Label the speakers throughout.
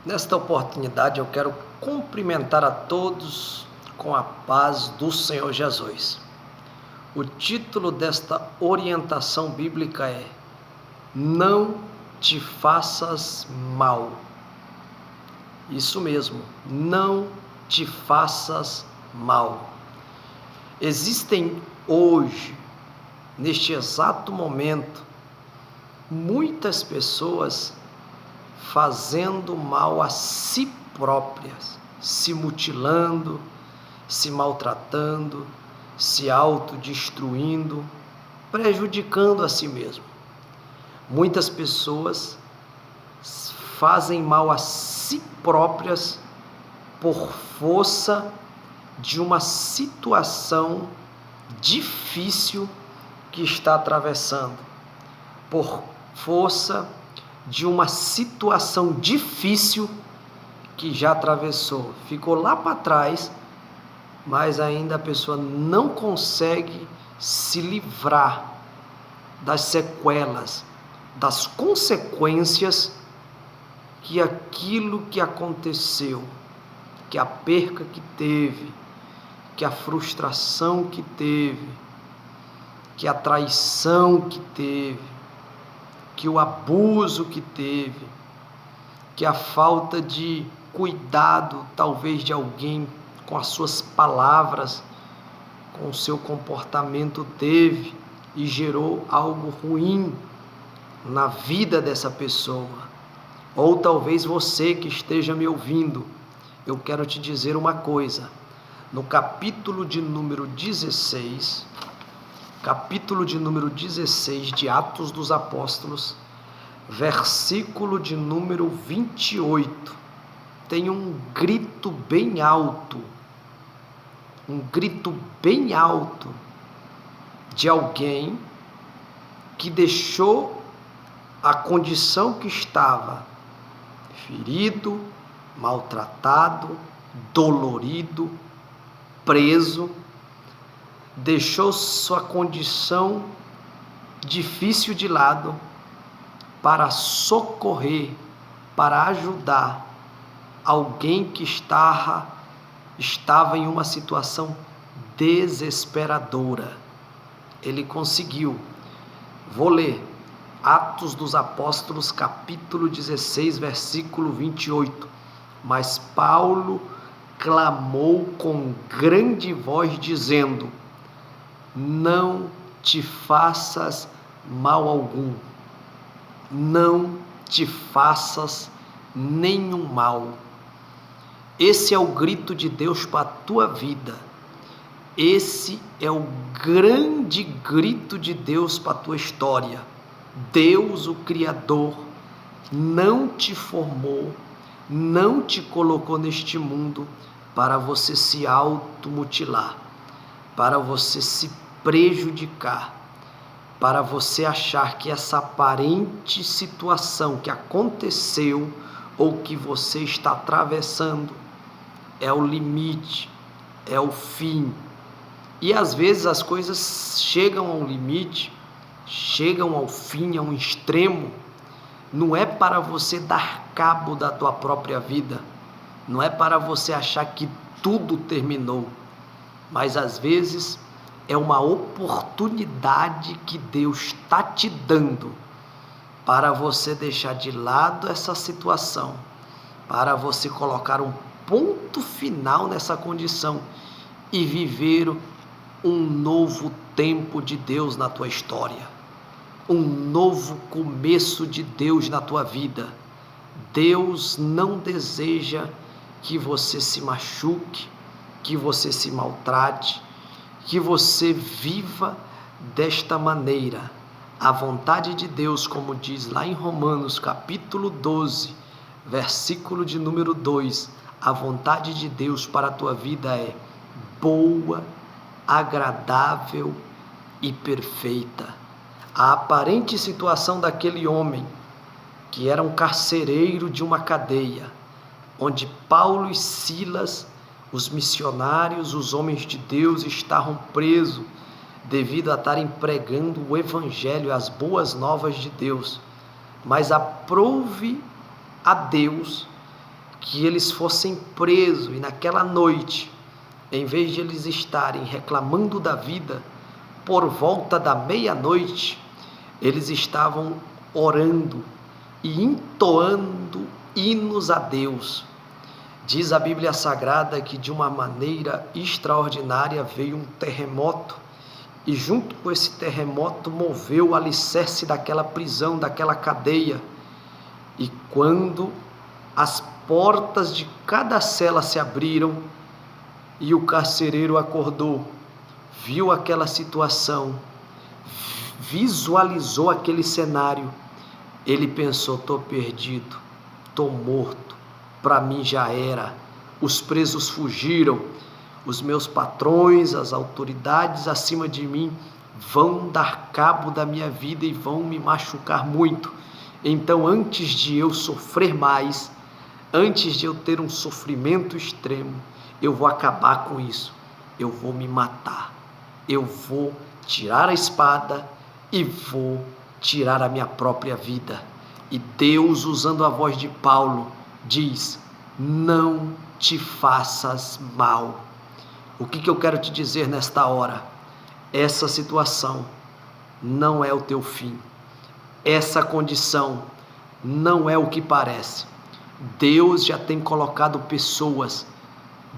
Speaker 1: Nesta oportunidade eu quero cumprimentar a todos com a paz do Senhor Jesus. O título desta orientação bíblica é: Não te faças mal. Isso mesmo, não te faças mal. Existem hoje, neste exato momento, muitas pessoas fazendo mal a si próprias, se mutilando, se maltratando, se autodestruindo, prejudicando a si mesmo. Muitas pessoas fazem mal a si próprias por força de uma situação difícil que está atravessando, por força de uma situação difícil que já atravessou, ficou lá para trás, mas ainda a pessoa não consegue se livrar das sequelas, das consequências que aquilo que aconteceu, que a perca que teve, que a frustração que teve, que a traição que teve, que o abuso que teve, que a falta de cuidado, talvez, de alguém com as suas palavras, com o seu comportamento teve e gerou algo ruim na vida dessa pessoa. Ou talvez você que esteja me ouvindo, eu quero te dizer uma coisa. No capítulo de número 16 de Atos dos Apóstolos, versículo de número 28, tem um grito bem alto de alguém que deixou a condição que estava, ferido, maltratado, dolorido, preso, deixou sua condição difícil de lado para socorrer, para ajudar alguém que estava em uma situação desesperadora. Ele conseguiu. Vou ler Atos dos Apóstolos, capítulo 16, versículo 28. Mas Paulo clamou com grande voz, dizendo: Não te faças mal algum, não te faças nenhum mal. Esse é o grito de Deus para a tua vida. Esse é o grande grito de Deus para a tua história. Deus, o Criador, não te formou, não te colocou neste mundo para você se automutilar, para você se prejudicar, para você achar que essa aparente situação que aconteceu ou que você está atravessando é o limite, é o fim. E às vezes as coisas chegam ao limite, chegam ao fim, a um extremo. Não é para você dar cabo da tua própria vida, não é para você achar que tudo terminou, mas às vezes é uma oportunidade que Deus está te dando para você deixar de lado essa situação, para você colocar um ponto final nessa condição e viver um novo tempo de Deus na tua história, um novo começo de Deus na tua vida. Deus não deseja que você se machuque, que você se maltrate, que você viva desta maneira. A vontade de Deus, como diz lá em Romanos capítulo 12, versículo de número 2, a vontade de Deus para a tua vida é boa, agradável e perfeita. A aparente situação daquele homem, que era um carcereiro de uma cadeia, onde Paulo e Silas, os missionários, os homens de Deus, estavam presos devido a estarem pregando o evangelho, as boas novas de Deus. Mas aprove a Deus que eles fossem presos, e naquela noite, em vez de eles estarem reclamando da vida, por volta da meia-noite, eles estavam orando e entoando hinos a Deus. Diz a Bíblia Sagrada que de uma maneira extraordinária veio um terremoto, e junto com esse terremoto moveu o alicerce daquela prisão, daquela cadeia. E quando as portas de cada cela se abriram e o carcereiro acordou, viu aquela situação, visualizou aquele cenário, ele pensou: estou perdido, estou morto, para mim já era, os presos fugiram, os meus patrões, as autoridades acima de mim vão dar cabo da minha vida e vão me machucar muito. Então, antes de eu sofrer mais, antes de eu ter um sofrimento extremo, eu vou acabar com isso, eu vou me matar, eu vou tirar a espada e vou tirar a minha própria vida. E Deus, usando a voz de Paulo, diz: não te faças mal. O que eu quero te dizer nesta hora? Essa situação não é o teu fim. Essa condição não é o que parece. Deus já tem colocado pessoas,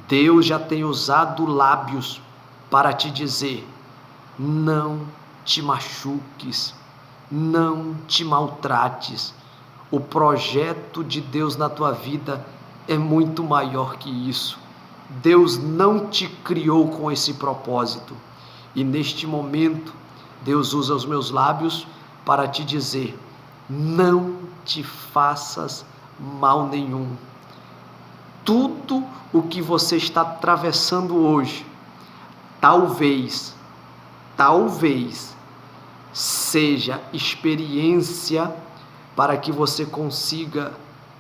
Speaker 1: Deus já tem usado lábios para te dizer: não te machuques, não te maltrates. O projeto de Deus na tua vida é muito maior que isso. Deus não te criou com esse propósito. E neste momento, Deus usa os meus lábios para te dizer: não te faças mal nenhum. Tudo o que você está atravessando hoje, talvez seja experiência para que você consiga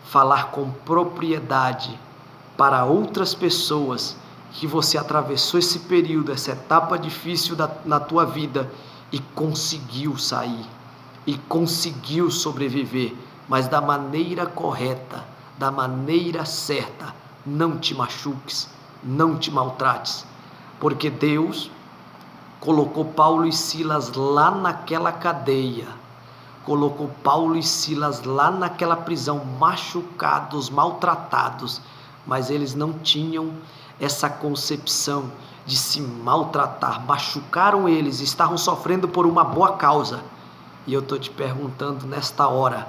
Speaker 1: falar com propriedade para outras pessoas que você atravessou esse período, essa etapa difícil na tua vida e conseguiu sair, e conseguiu sobreviver, mas da maneira correta, da maneira certa. Não te machuques, não te maltrates, porque Deus colocou Paulo e Silas lá naquela cadeia, colocou Paulo e Silas lá naquela prisão, machucados, maltratados, mas eles não tinham essa concepção de se maltratar. Machucaram eles, estavam sofrendo por uma boa causa. E eu estou te perguntando nesta hora: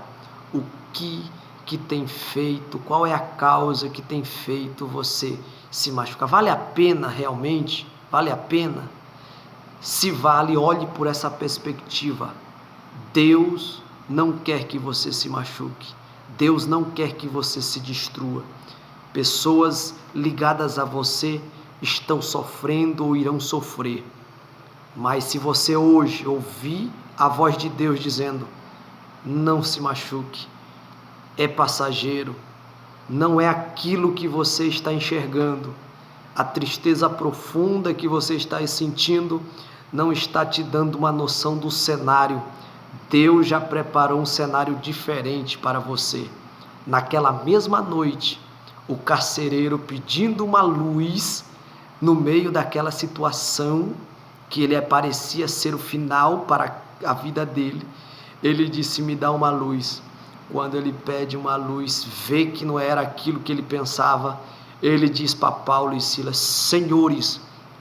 Speaker 1: o que tem feito, qual é a causa que tem feito você se machucar? Vale a pena realmente? Vale a pena? Se vale, olhe por essa perspectiva. Deus não quer que você se machuque. Deus não quer que você se destrua. Pessoas ligadas a você estão sofrendo ou irão sofrer. Mas se você hoje ouvir a voz de Deus dizendo: não se machuque, é passageiro, não é aquilo que você está enxergando, a tristeza profunda que você está sentindo não está te dando uma noção do cenário. Deus já preparou um cenário diferente para você. Naquela mesma noite, o carcereiro, pedindo uma luz no meio daquela situação que ele parecia ser o final para a vida dele, ele disse: me dá uma luz. Quando ele pede uma luz, vê que não era aquilo que ele pensava, ele diz para Paulo e Silas: senhores,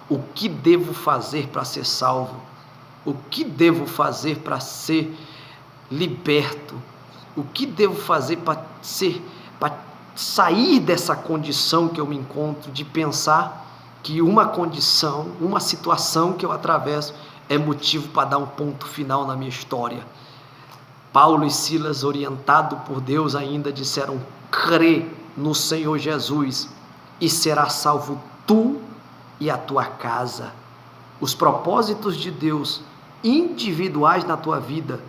Speaker 1: o que devo fazer para ser salvo? O que devo fazer para ser liberto? O que devo fazer para sair dessa condição que eu me encontro, de pensar que uma condição, uma situação que eu atravesso é motivo para dar um ponto final na minha história? Paulo e Silas, orientado por Deus, ainda disseram: crê no Senhor Jesus e será salvo tu e a tua casa. Os propósitos de Deus individuais na tua vida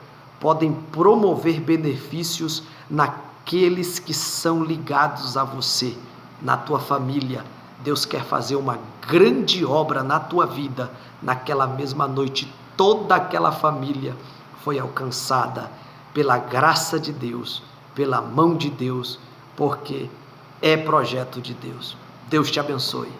Speaker 1: podem promover benefícios naqueles que são ligados a você, na tua família. Deus quer fazer uma grande obra na tua vida. Naquela mesma noite, toda aquela família foi alcançada pela graça de Deus, pela mão de Deus, porque é projeto de Deus. Deus te abençoe.